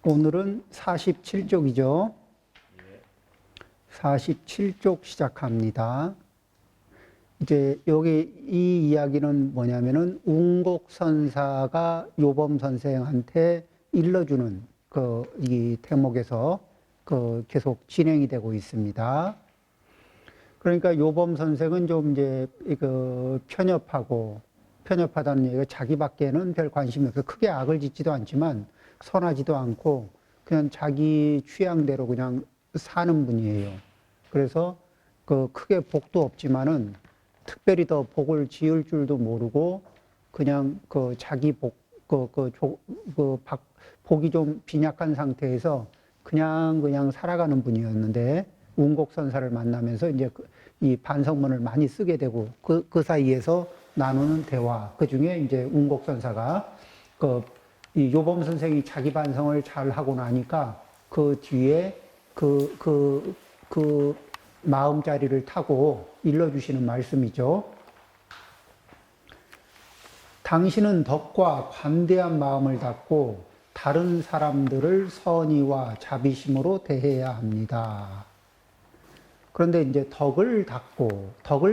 오늘은 47쪽이죠. 47쪽 시작합니다. 이제 여기 이 이야기는 뭐냐면은 웅곡선사가 요범 선생한테 일러주는 이 대목에서 계속 진행이 되고 있습니다. 그러니까 요범 선생은 좀 이제 편협하다는 얘기가 자기밖에는 별 관심이 없어요. 크게 악을 짓지도 않지만 선하지도 않고 그냥 자기 취향대로 그냥 사는 분이에요. 그래서 크게 복도 없지만은 특별히 더 복을 지을 줄도 모르고 그냥 자기 복이 좀 빈약한 상태에서 그냥 살아가는 분이었는데 운곡선사를 만나면서 이제 이 반성문을 많이 쓰게 되고 그 사이에서 나누는 대화, 그 중에 이제 운곡선사가 이 요범 선생이 자기 반성을 잘 하고 나니까 그 뒤에 그 마음자리를 타고 일러주시는 말씀이죠. 당신은 덕과 관대한 마음을 갖고 다른 사람들을 선의와 자비심으로 대해야 합니다. 그런데 이제 덕을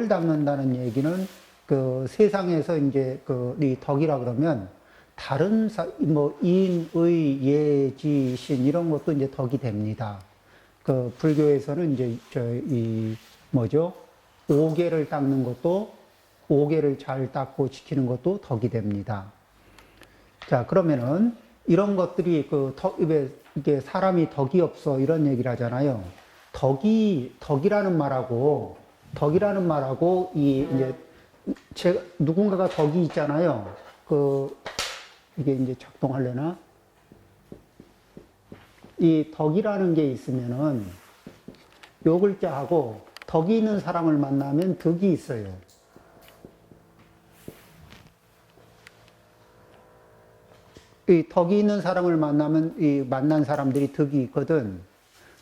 닦는다는 얘기는 세상에서 이제 이 덕이라 그러면 다른 인의 예지신 이런 것도 이제 덕이 됩니다. 불교에서는 이제 오계를 닦는 것도, 오계를 잘 닦고 지키는 것도 덕이 됩니다. 자, 그러면은 이런 것들이 이게 사람이 덕이 없어 이런 얘기를 하잖아요. 덕이라는 말하고 이제 누군가가 덕이 있잖아요. 이게 이제 작동하려나? 이 덕이라는 게 있으면은 요 글자하고 덕이 있는 사람을 만나면 덕이 있어요. 이 덕이 있는 사람을 만나면 이 만난 사람들이 덕이 있거든.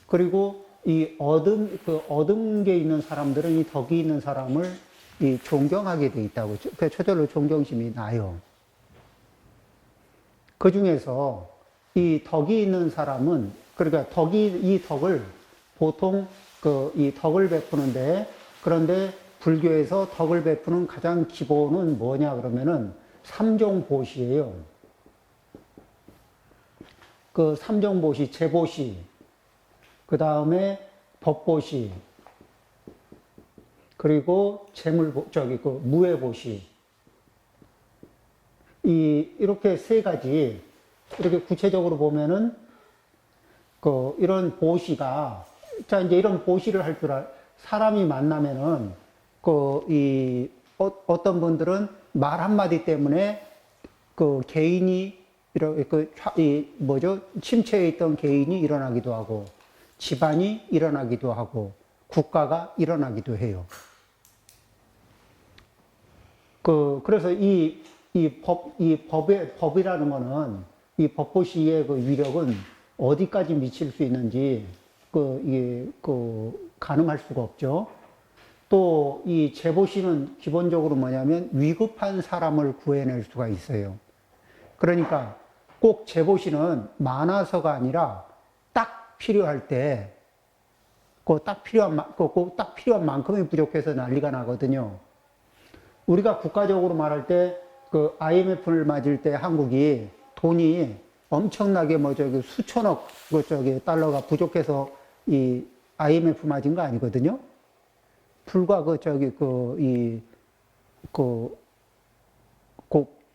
그리고 이 얻은 게 있는 사람들은 이 덕이 있는 사람을 이 존경하게 돼 있다고. 저절로 존경심이 나요. 그 중에서 이 덕이 있는 사람은, 그러니까 이 덕을 보통 이 덕을 베푸는데, 그런데 불교에서 덕을 베푸는 가장 기본은 뭐냐 그러면은 삼종보시예요. 삼종보시, 제보시, 그 다음에 법보시, 그리고 무예보시. 이렇게 세 가지, 이렇게 구체적으로 보면은, 이런 보시가, 자, 이제 이런 보시를 할 줄 사람이 만나면은, 어떤 분들은 말 한마디 때문에, 개인이, 침체해 있던 개인이 일어나기도 하고, 집안이 일어나기도 하고, 국가가 일어나기도 해요. 그래서 법이라는 거는, 이 법보시의 위력은 어디까지 미칠 수 있는지, 가늠할 수가 없죠. 또, 이 제보시는 기본적으로 뭐냐면, 위급한 사람을 구해낼 수가 있어요. 그러니까, 꼭 제보시는 많아서가 아니라, 딱 필요할 때, 딱 필요한 만큼이 부족해서 난리가 나거든요. 우리가 국가적으로 말할 때, IMF를 맞을 때 한국이 돈이 엄청나게 수천억 달러가 부족해서 이 IMF 맞은 거 아니거든요. 불과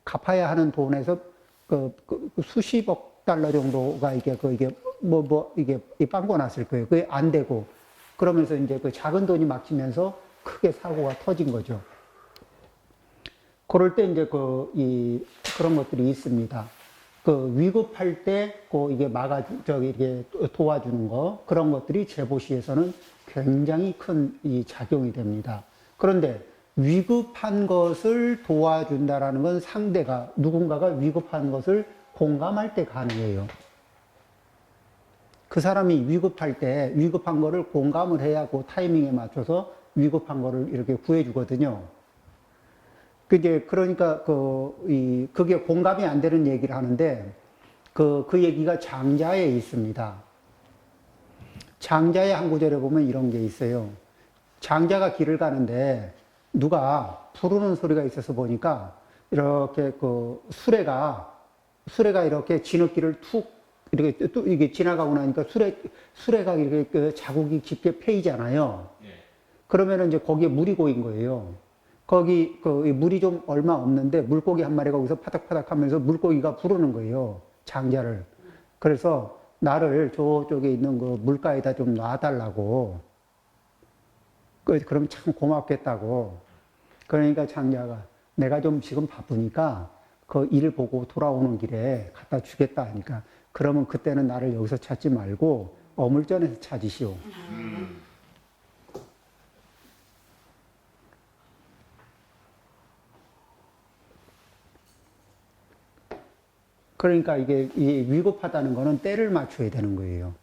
갚아야 하는 돈에서 수십억 달러 정도가 이게 빵꾸 났을 거예요. 그게 안 되고. 그러면서 이제 작은 돈이 막히면서 크게 사고가 터진 거죠. 그럴 때 이제 그런 것들이 있습니다. 위급할 때 이게 이게 도와주는 거, 그런 것들이 제보시에서는 굉장히 큰 이 작용이 됩니다. 그런데 위급한 것을 도와준다라는 건 누군가가 위급한 것을 공감할 때 가능해요. 그 사람이 위급한 거를 공감을 해야 그 타이밍에 맞춰서 위급한 거를 이렇게 구해주거든요. 그러니까 그게 공감이 안 되는 얘기를 하는데, 그 얘기가 장자에 있습니다. 장자의 한 구절에 보면 이런 게 있어요. 장자가 길을 가는데 누가 부르는 소리가 있어서 보니까 이렇게 그 수레가 이렇게 진흙길을 툭 이렇게 또 이게 지나가고 나니까 수레가 이렇게 그 자국이 깊게 패이잖아요. 예. 그러면은 이제 거기에 물이 고인 거예요. 거기 그 물이 좀 얼마 없는데 물고기 한 마리가 거기서 파닥파닥 하면서 물고기가 부르는 거예요. 장자를. 그래서 나를 저쪽에 있는 그 물가에다 좀 놔달라고. 그럼 참 고맙겠다고. 그러니까 장자가 내가 좀 지금 바쁘니까 그 일 보고 돌아오는 길에 갖다 주겠다 하니까 그러면 그때는 나를 여기서 찾지 말고 어물전에서 찾으시오. 그러니까 이게 위급하다는 거는 때를 맞춰야 되는 거예요.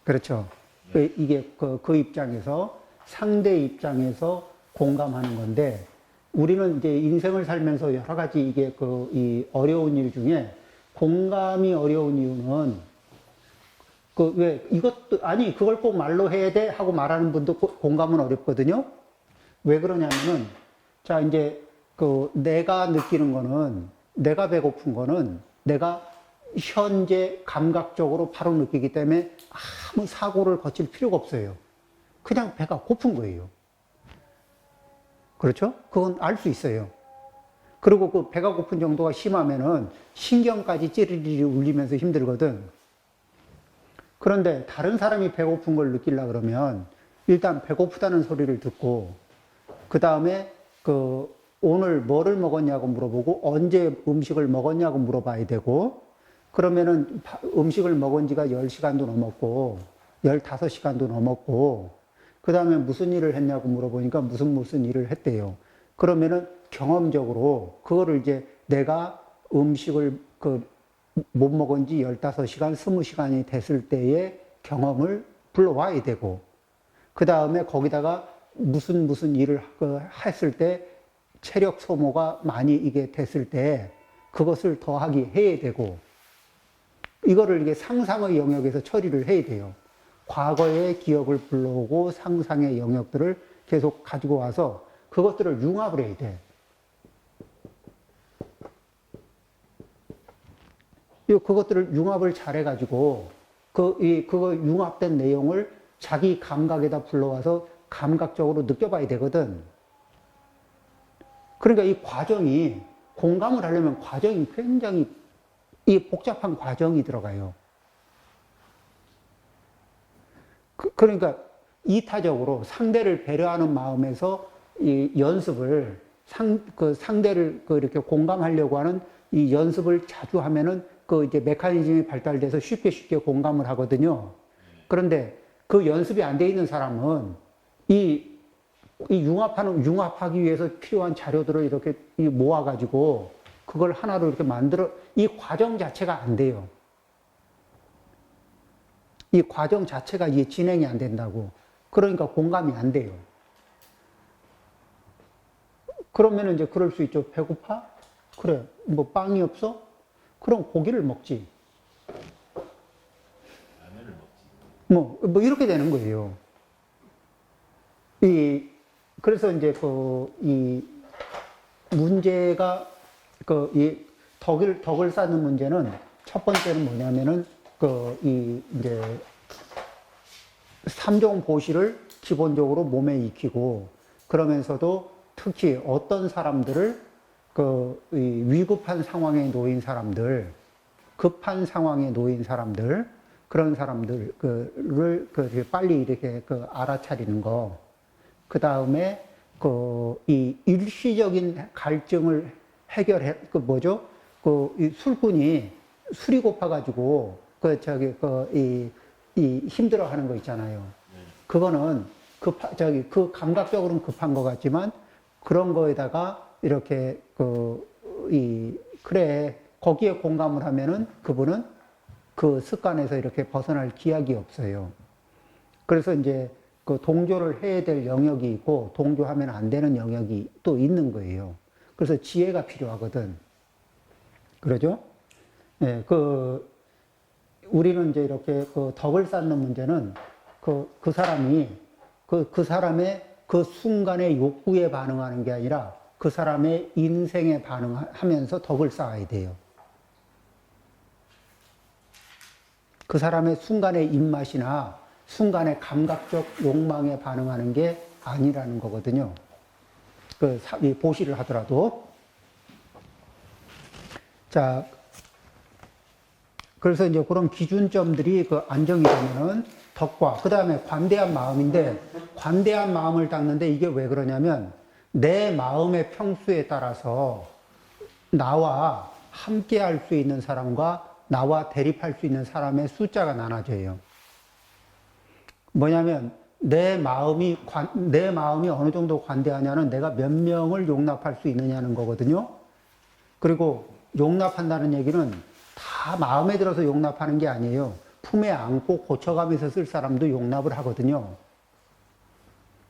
그렇죠. 이게 그 입장에서 상대 입장에서 공감하는 건데 우리는 이제 인생을 살면서 여러 가지 이게 이 어려운 일 중에 공감이 어려운 이유는 왜 이것도 아니 그걸 꼭 말로 해야 돼 하고 말하는 분도 공감은 어렵거든요. 왜 그러냐면은 자 이제 내가 느끼는 거는 내가 배고픈 거는 내가 현재 감각적으로 바로 느끼기 때문에 아무 사고를 거칠 필요가 없어요. 그냥 배가 고픈 거예요. 그렇죠? 그건 알 수 있어요. 그리고 그 배가 고픈 정도가 심하면은 신경까지 찌르르 울리면서 힘들거든. 그런데 다른 사람이 배고픈 걸 느끼려 그러면 일단 배고프다는 소리를 듣고 그 다음에 오늘 뭐를 먹었냐고 물어보고 언제 음식을 먹었냐고 물어봐야 되고 그러면은 음식을 먹은 지가 10시간도 넘었고 15시간도 넘었고 그 다음에 무슨 일을 했냐고 물어보니까 무슨 일을 했대요. 그러면은 경험적으로 그거를 이제 내가 음식을 못 먹은 지 15시간, 20시간이 됐을 때의 경험을 불러와야 되고 그 다음에 거기다가 무슨 일을 했을 때 체력 소모가 많이 이게 됐을 때 그것을 더하기 해야 되고 이거를 이게 상상의 영역에서 처리를 해야 돼요. 과거의 기억을 불러오고 상상의 영역들을 계속 가지고 와서 그것들을 융합을 해야 돼. 그것들을 융합을 잘해가지고 그거 융합된 내용을 자기 감각에다 불러와서 감각적으로 느껴봐야 되거든. 그러니까 이 과정이 공감을 하려면 과정이 굉장히 이 복잡한 과정이 들어가요. 그러니까 이타적으로 상대를 배려하는 마음에서 이 연습을 상대를 이렇게 공감하려고 하는 이 연습을 자주 하면은 이제 메커니즘이 발달돼서 쉽게 공감을 하거든요. 그런데 그 연습이 안 돼 있는 사람은 융합하기 위해서 필요한 자료들을 이렇게 모아가지고 그걸 하나로 이렇게 이 과정 자체가 안 돼요. 이 과정 자체가 이게 진행이 안 된다고. 그러니까 공감이 안 돼요. 그러면 이제 그럴 수 있죠. 배고파? 그래. 뭐 빵이 없어? 그럼 고기를 먹지. 라면을 먹지. 뭐 이렇게 되는 거예요. 그래서 이제 이 문제가 이 덕을 쌓는 문제는 첫 번째는 뭐냐면은 이제 3종 보시를 기본적으로 몸에 익히고 그러면서도 특히 어떤 사람들을 이 위급한 상황에 놓인 사람들, 급한 상황에 놓인 사람들, 그런 사람들을 빨리 이렇게 알아차리는 거. 그 다음에 이 일시적인 갈증을 해결해, 이 술꾼이 술이 고파가지고 이 힘들어하는 거 있잖아요. 그거는 그 감각적으로는 급한 것 같지만 그런 거에다가 이렇게 그래 거기에 공감을 하면은 그분은 그 습관에서 이렇게 벗어날 기약이 없어요. 그래서 이제 동조를 해야 될 영역이 있고 동조하면 안 되는 영역이 또 있는 거예요. 그래서 지혜가 필요하거든. 그러죠? 예, 우리는 이제 이렇게 그 덕을 쌓는 문제는 그 사람이 그 사람의 그 순간의 욕구에 반응하는 게 아니라 그 사람의 인생에 반응하면서 덕을 쌓아야 돼요. 그 사람의 순간의 입맛이나 순간의 감각적 욕망에 반응하는 게 아니라는 거거든요. 이 보시를 하더라도. 자, 그래서 이제 그런 기준점들이 안정이 되면은 덕과, 그 다음에 관대한 마음인데, 관대한 마음을 닦는데 이게 왜 그러냐면, 내 마음의 평수에 따라서 나와 함께 할 수 있는 사람과 나와 대립할 수 있는 사람의 숫자가 나눠져요. 뭐냐면, 내 마음이 어느 정도 관대하냐는 내가 몇 명을 용납할 수 있느냐는 거거든요. 그리고 용납한다는 얘기는 다 마음에 들어서 용납하는 게 아니에요. 품에 안고 고쳐가면서 쓸 사람도 용납을 하거든요.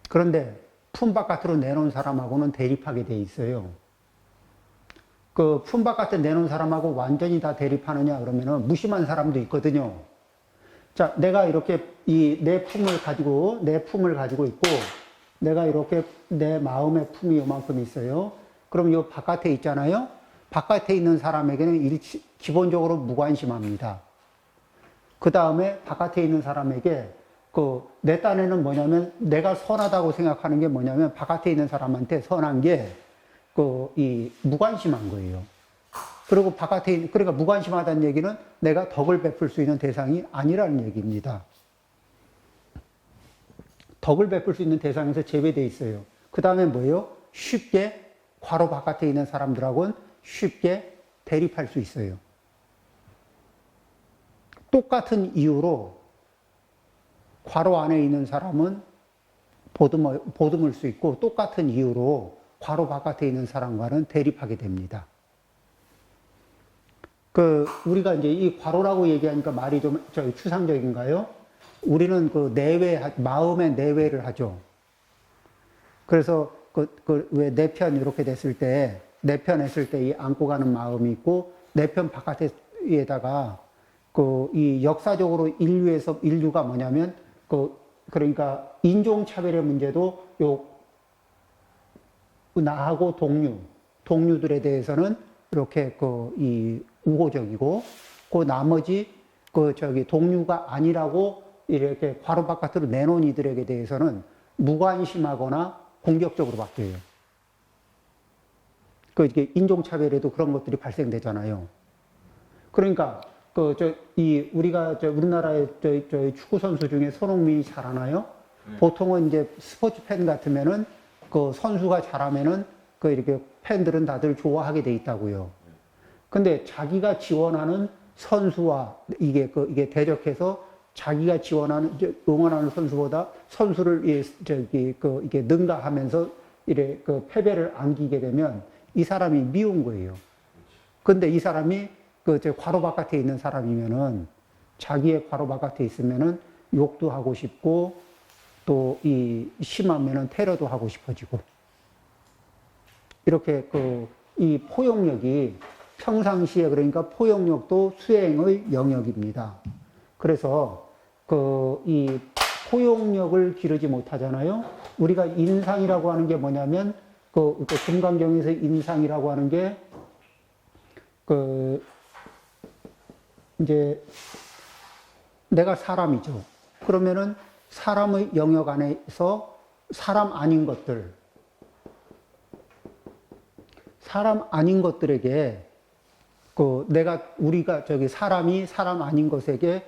그런데 품 바깥으로 내놓은 사람하고는 대립하게 돼 있어요. 품 바깥에 내놓은 사람하고 완전히 다 대립하느냐 그러면은 무심한 사람도 있거든요. 자, 내가 이렇게 내 품을 가지고 있고, 내가 이렇게 내 마음의 품이 요만큼 있어요. 그럼 이 바깥에 있잖아요. 바깥에 있는 사람에게는 기본적으로 무관심합니다. 그 다음에 바깥에 있는 사람에게 내 딴에는 뭐냐면 내가 선하다고 생각하는 게 뭐냐면 바깥에 있는 사람한테 선한 게 무관심한 거예요. 그리고 그러니까 무관심하다는 얘기는 내가 덕을 베풀 수 있는 대상이 아니라는 얘기입니다. 덕을 베풀 수 있는 대상에서 제외되어 있어요. 그 다음에 뭐예요? 쉽게 괄호 바깥에 있는 사람들하고는 쉽게 대립할 수 있어요. 똑같은 이유로 괄호 안에 있는 사람은 보듬을 수 있고 똑같은 이유로 괄호 바깥에 있는 사람과는 대립하게 됩니다. 우리가 이제 이 괄호라고 얘기하니까 말이 좀 추상적인가요? 우리는 마음의 내외를 하죠. 그래서 왜 내 편 이렇게 됐을 때, 내 편 했을 때 이 안고 가는 마음이 있고, 내 편 바깥에다가 이 역사적으로 인류가 뭐냐면, 그러니까 인종차별의 문제도 나하고 동류들에 대해서는 이렇게 이 우호적이고, 나머지 동류가 아니라고 이렇게 괄호 바깥으로 내놓은 이들에게 대해서는 무관심하거나 공격적으로 바뀌어요. 이게 인종차별에도 그런 것들이 발생되잖아요. 그러니까, 우리가 우리나라의 축구 선수 중에 손흥민이 잘하나요? 보통은 이제 스포츠 팬 같으면은 선수가 잘하면은 이렇게 팬들은 다들 좋아하게 돼 있다고요. 근데 자기가 지원하는 선수와 이게 대적해서 자기가 응원하는 선수보다 선수를 이게 능가하면서 패배를 안기게 되면 이 사람이 미운 거예요. 근데 이 사람이 괄호 바깥에 있는 사람이면은 자기의 괄호 바깥에 있으면은 욕도 하고 싶고 또 심하면은 테러도 하고 싶어지고 이렇게 이 포용력이 평상시에 그러니까 포용력도 수행의 영역입니다. 그래서 이 포용력을 기르지 못하잖아요. 우리가 인상이라고 하는 게 뭐냐면 금강경에서 인상이라고 하는 게 이제 내가 사람이죠. 그러면은 사람의 영역 안에서 사람 아닌 것들에게 우리가 사람이 사람 아닌 것에게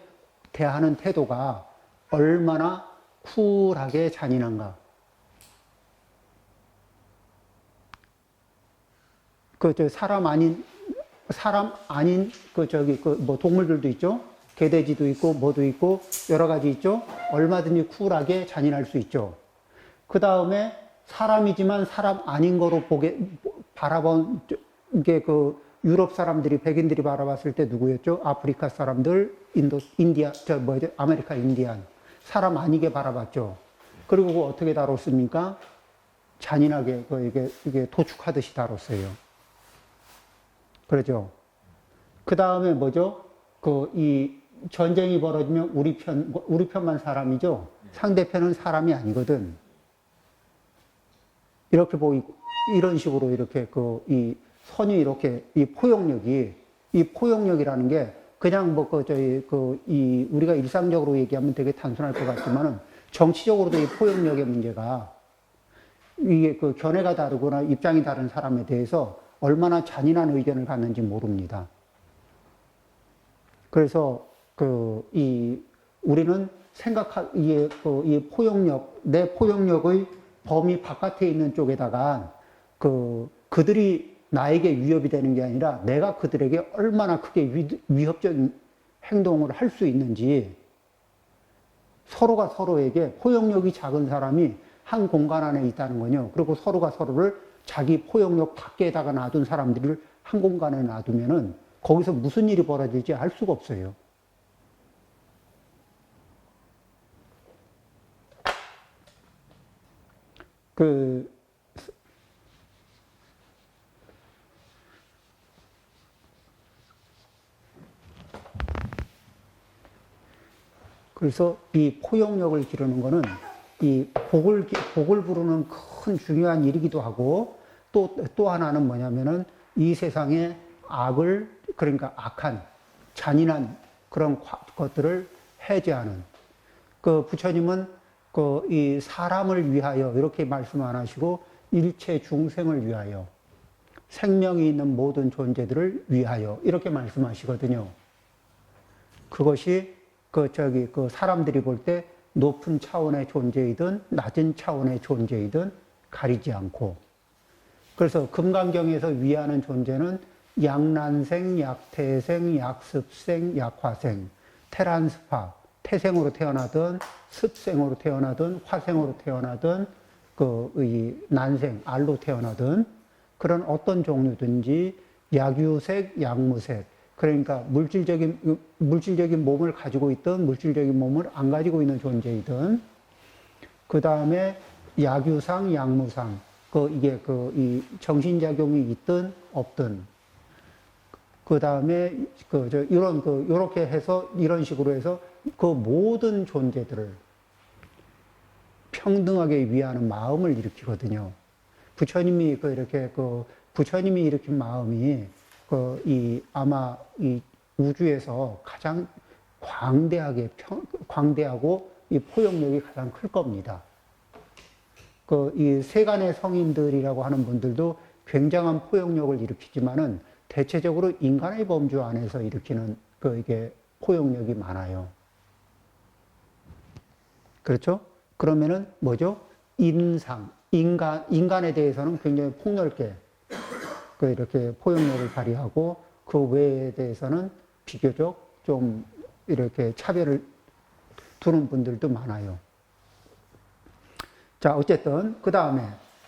대하는 태도가 얼마나 쿨하게 잔인한가. 사람 아닌 동물들도 있죠. 개돼지도 있고 뭐도 있고 여러 가지 있죠. 얼마든지 쿨하게 잔인할 수 있죠. 그 다음에 사람이지만 사람 아닌 거로 바라본 게 유럽 사람들이 백인들이 바라봤을 때 누구였죠? 아프리카 사람들, 아메리카 인디안 사람 아니게 바라봤죠. 그리고 어떻게 다뤘습니까? 잔인하게 이게 도축하듯이 다뤘어요. 그렇죠. 그 다음에 뭐죠? 이 전쟁이 벌어지면 우리 편만 사람이죠. 상대편은 사람이 아니거든. 이렇게 보이고, 이런 식으로 이렇게 이 선이 이렇게, 이 포용력이라는 게 그냥 우리가 일상적으로 얘기하면 되게 단순할 것 같지만은 정치적으로도 이 포용력의 문제가 이게 견해가 다르거나 입장이 다른 사람에 대해서 얼마나 잔인한 의견을 갖는지 모릅니다. 그래서 우리는 이 포용력, 내 포용력의 범위 바깥에 있는 쪽에다가 그들이 나에게 위협이 되는 게 아니라 내가 그들에게 얼마나 크게 위협적인 행동을 할 수 있는지 서로가 서로에게 포용력이 작은 사람이 한 공간 안에 있다는 거요. 그리고 서로가 서로를 자기 포용력 밖에다가 놔둔 사람들을 한 공간에 놔두면은 거기서 무슨 일이 벌어질지 알 수가 없어요. 그래서 이 포용력을 기르는 거는 이 복을 부르는 큰 중요한 일이기도 하고 또 하나는 뭐냐면은 이 세상의 그러니까 악한, 잔인한 그런 것들을 해제하는. 부처님은 이 사람을 위하여 이렇게 말씀 안 하시고 일체 중생을 위하여 생명이 있는 모든 존재들을 위하여 이렇게 말씀하시거든요. 그것이 사람들이 볼 때 높은 차원의 존재이든 낮은 차원의 존재이든 가리지 않고. 그래서 금강경에서 위하는 존재는 약난생, 약태생, 약습생, 약화생, 태란스파, 태생으로 태어나든 습생으로 태어나든 화생으로 태어나든 이 난생, 알로 태어나든 그런 어떤 종류든지 약유색, 약무색, 그러니까 물질적인 몸을 가지고 있든 물질적인 몸을 안 가지고 있는 존재이든, 그 다음에 약유상, 약무상, 이 정신작용이 있든 없든, 그 다음에 요렇게 해서 이런 식으로 해서 모든 존재들을 평등하게 위하는 마음을 일으키거든요. 부처님이 부처님이 일으킨 마음이 아마 이 우주에서 가장 광대하고 이 포용력이 가장 클 겁니다. 이 세간의 성인들이라고 하는 분들도 굉장한 포용력을 일으키지만은 대체적으로 인간의 범주 안에서 일으키는 이게 포용력이 많아요. 그렇죠? 그러면은 뭐죠? 인간에 대해서는 굉장히 폭넓게 이렇게 포용력을 발휘하고 그 외에 대해서는 비교적 좀 이렇게 차별을 두는 분들도 많아요. 자, 어쨌든 그 다음에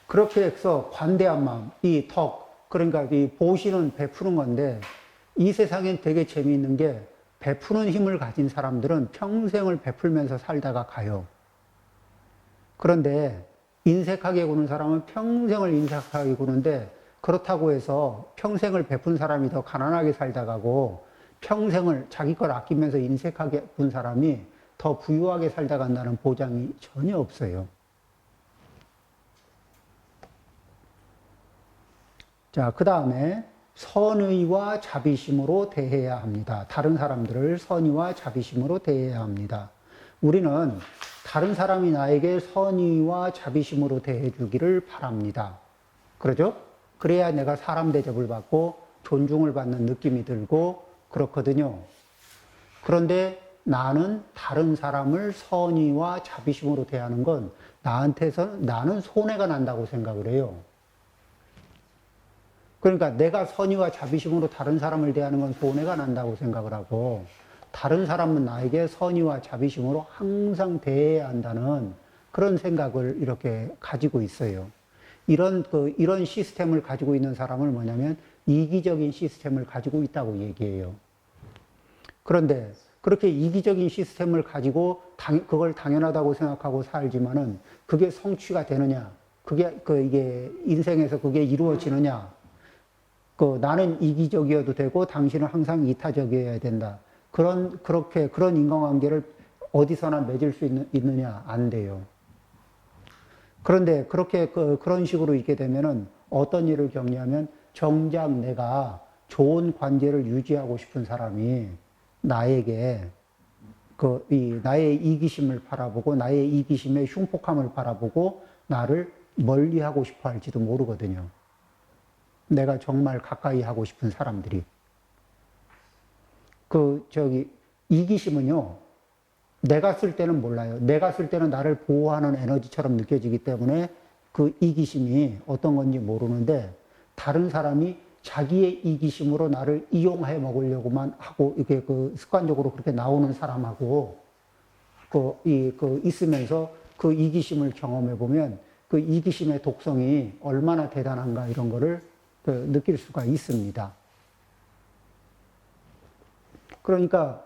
그렇게 해서 관대한 마음, 이 그러니까 이 보시는 베푸는 건데, 이 세상엔 되게 재미있는 게 베푸는 힘을 가진 사람들은 평생을 베풀면서 살다가 가요. 그런데 인색하게 구는 사람은 평생을 인색하게 구는데, 그렇다고 해서 평생을 베푼 사람이 더 가난하게 살다 가고 평생을 자기 걸 아끼면서 인색하게 군 사람이 더 부유하게 살다 간다는 보장이 전혀 없어요. 자, 그 다음에 선의와 자비심으로 대해야 합니다. 다른 사람들을 선의와 자비심으로 대해야 합니다. 우리는 다른 사람이 나에게 선의와 자비심으로 대해주기를 바랍니다. 그러죠? 그래야 내가 사람 대접을 받고 존중을 받는 느낌이 들고 그렇거든요. 그런데 나는 다른 사람을 선의와 자비심으로 대하는 건 나는 손해가 난다고 생각을 해요. 그러니까 내가 선의와 자비심으로 다른 사람을 대하는 건 손해가 난다고 생각을 하고, 다른 사람은 나에게 선의와 자비심으로 항상 대해야 한다는 그런 생각을 이렇게 가지고 있어요. 이런 시스템을 가지고 있는 사람을 뭐냐면 이기적인 시스템을 가지고 있다고 얘기해요. 그런데 그렇게 이기적인 시스템을 가지고 그걸 당연하다고 생각하고 살지만은 그게 성취가 되느냐? 이게 인생에서 그게 이루어지느냐? 그 나는 이기적이어도 되고 당신은 항상 이타적이어야 된다. 그런 인간관계를 어디서나 맺을 수 있느냐? 안 돼요. 그런데 그런 식으로 있게 되면은 어떤 일을 겪냐면 정작 내가 좋은 관계를 유지하고 싶은 사람이 나에게 나의 이기심을 바라보고 나의 이기심의 흉폭함을 바라보고 나를 멀리 하고 싶어 할지도 모르거든요. 내가 정말 가까이 하고 싶은 사람들이. 이기심은요, 내가 쓸 때는 몰라요. 내가 쓸 때는 나를 보호하는 에너지처럼 느껴지기 때문에 그 이기심이 어떤 건지 모르는데, 다른 사람이 자기의 이기심으로 나를 이용해 먹으려고만 하고, 이게 습관적으로 그렇게 나오는 사람하고, 있으면서 그 이기심을 경험해 보면 그 이기심의 독성이 얼마나 대단한가 이런 거를 느낄 수가 있습니다. 그러니까,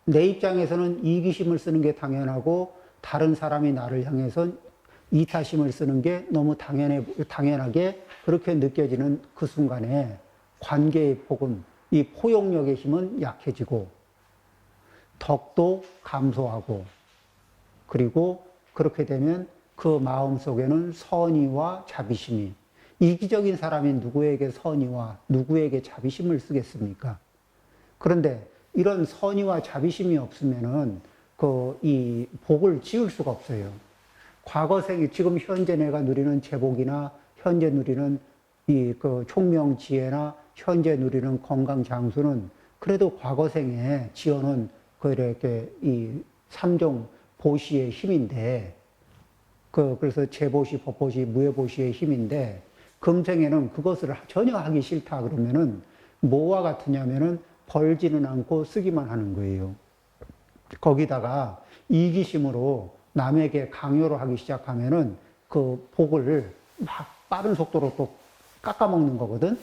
내 입장에서는 이기심을 쓰는 게 당연하고, 다른 사람이 나를 향해서 이타심을 쓰는 게 너무 당연하게 그렇게 느껴지는 그 순간에 관계의 폭은, 이 포용력의 힘은 약해지고, 덕도 감소하고, 그리고 그렇게 되면 그 마음 속에는 선의와 자비심이, 이기적인 사람이 누구에게 선의와 누구에게 자비심을 쓰겠습니까? 그런데 이런 선의와 자비심이 없으면은 이 복을 지을 수가 없어요. 지금 현재 내가 누리는 제복이나 현재 누리는 총명지혜나 현재 누리는 건강 장수는 그래도 과거생에 지어놓은 이렇게 이 삼종 보시의 힘인데, 그래서 재보시, 법보시, 무예보시의 힘인데, 금생에는 그것을 전혀 하기 싫다 그러면은 뭐와 같으냐면은 벌지는 않고 쓰기만 하는 거예요. 거기다가 이기심으로 남에게 강요를 하기 시작하면은 그 복을 막 빠른 속도로 또 깎아먹는 거거든.